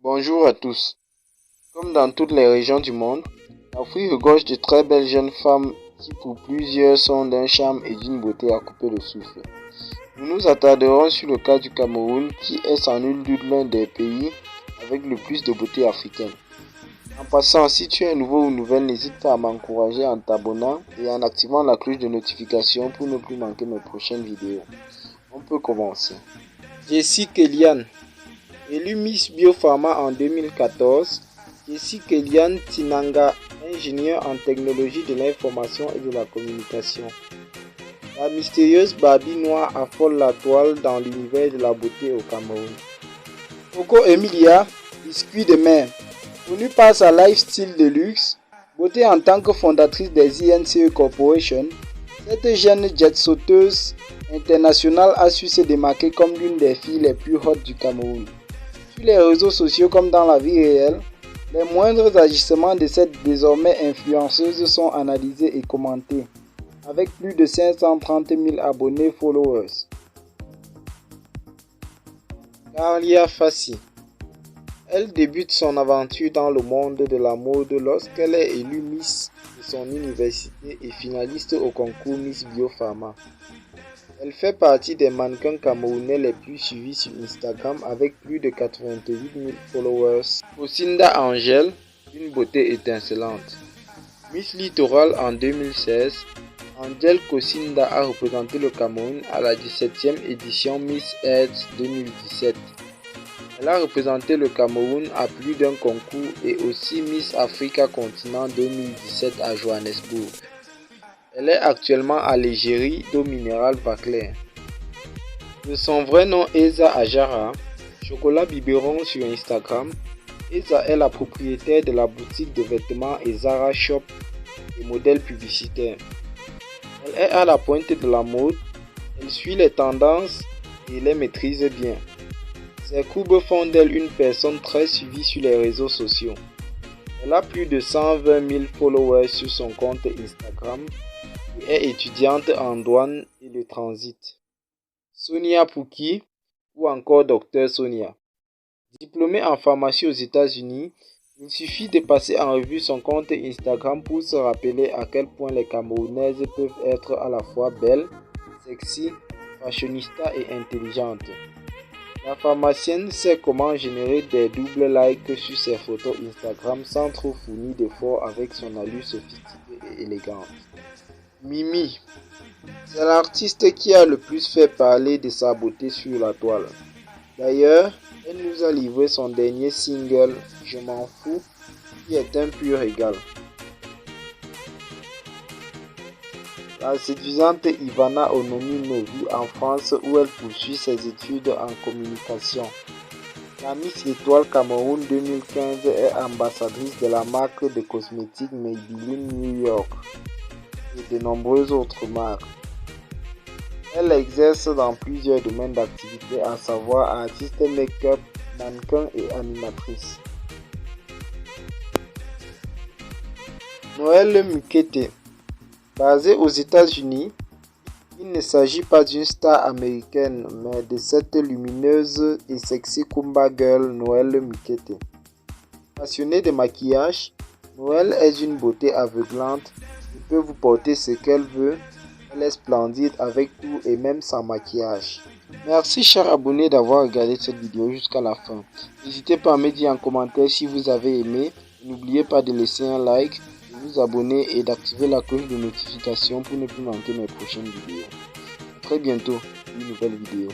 Bonjour à tous. Comme dans toutes les régions du monde, l'Afrique regorge de très belles jeunes femmes qui pour plusieurs sont d'un charme et d'une beauté à couper le souffle. Nous nous attarderons sur le cas du Cameroun qui est sans nul doute l'un des pays avec le plus de beauté africaine. En passant, si tu es nouveau ou nouvelle, n'hésite pas à m'encourager en t'abonnant et en activant la cloche de notification pour ne plus manquer mes prochaines vidéos. On peut commencer. Jessie Kellyanne. Élue Miss Biopharma en 2014, Jessie Kellyanne Tinanga, ingénieure en technologie de l'information et de la communication. La mystérieuse Barbie noire affole la toile dans l'univers de la beauté au Cameroun. Coco Emilia, biscuit de mer. Connue par sa lifestyle de luxe, beauté en tant que fondatrice des INCE Corporation, cette jeune jet sauteuse internationale a su se démarquer comme l'une des filles les plus hot du Cameroun. Sur les réseaux sociaux comme dans la vie réelle, les moindres agissements de cette désormais influenceuse sont analysés et commentés, avec plus de 530 000 abonnés followers. Carlia Fassi. Elle débute son aventure dans le monde de la mode lorsqu'elle est élue Miss de son université et finaliste au concours Miss Biopharma. Elle fait partie des mannequins camerounais les plus suivis sur Instagram avec plus de 88 000 followers. Kosinda Angel, une beauté étincelante. Miss Littoral en 2016, Angel Kosinda a représenté le Cameroun à la 17e édition Miss Earth 2017. Elle a représenté le Cameroun à plus d'un concours et aussi Miss Africa Continent 2017 à Johannesburg. Elle est actuellement à l'égérie d'eau minérale Vaclair. De son vrai nom Eza Ajara, Chocolat Biberon sur Instagram, Eza est la propriétaire de la boutique de vêtements Ezara Shop et modèle publicitaire. Elle est à la pointe de la mode, elle suit les tendances et les maîtrise bien. Ses courbes font d'elle une personne très suivie sur les réseaux sociaux. Elle a plus de 120 000 followers sur son compte Instagram et est étudiante en douane et le transit. Sonia Pouki ou encore Dr Sonia. Diplômée en pharmacie aux États-Unis, il suffit de passer en revue son compte Instagram pour se rappeler à quel point les Camerounaises peuvent être à la fois belles, sexy, fashionista et intelligentes. La pharmacienne sait comment générer des doubles likes sur ses photos Instagram sans trop fournir d'efforts avec son allure sophistiquée et élégante. Mimi, c'est l'artiste qui a le plus fait parler de sa beauté sur la toile. D'ailleurs, elle nous a livré son dernier single, Je m'en fous, qui est un pur régal. La séduisante Ivana Onomi vit en France où elle poursuit ses études en communication. La Miss Étoile Cameroun 2015 est ambassadrice de la marque de cosmétiques Maybelline New York et de nombreuses autres marques. Elle exerce dans plusieurs domaines d'activité, à savoir artiste make-up, mannequin et animatrice. Noël Mukete. Basée aux États-Unis, il ne s'agit pas d'une star américaine, mais de cette lumineuse et sexy Kumba Girl Noël Mukete. Passionnée de maquillage, Noël est une beauté aveuglante qui peut vous porter ce qu'elle veut. Elle est splendide avec tout et même sans maquillage. Merci chers abonnés d'avoir regardé cette vidéo jusqu'à la fin. N'hésitez pas à me dire en commentaire si vous avez aimé. N'oubliez pas de laisser un like, de vous abonner et d'activer la cloche de notification pour ne plus manquer mes prochaines vidéos. A très bientôt, une nouvelle vidéo.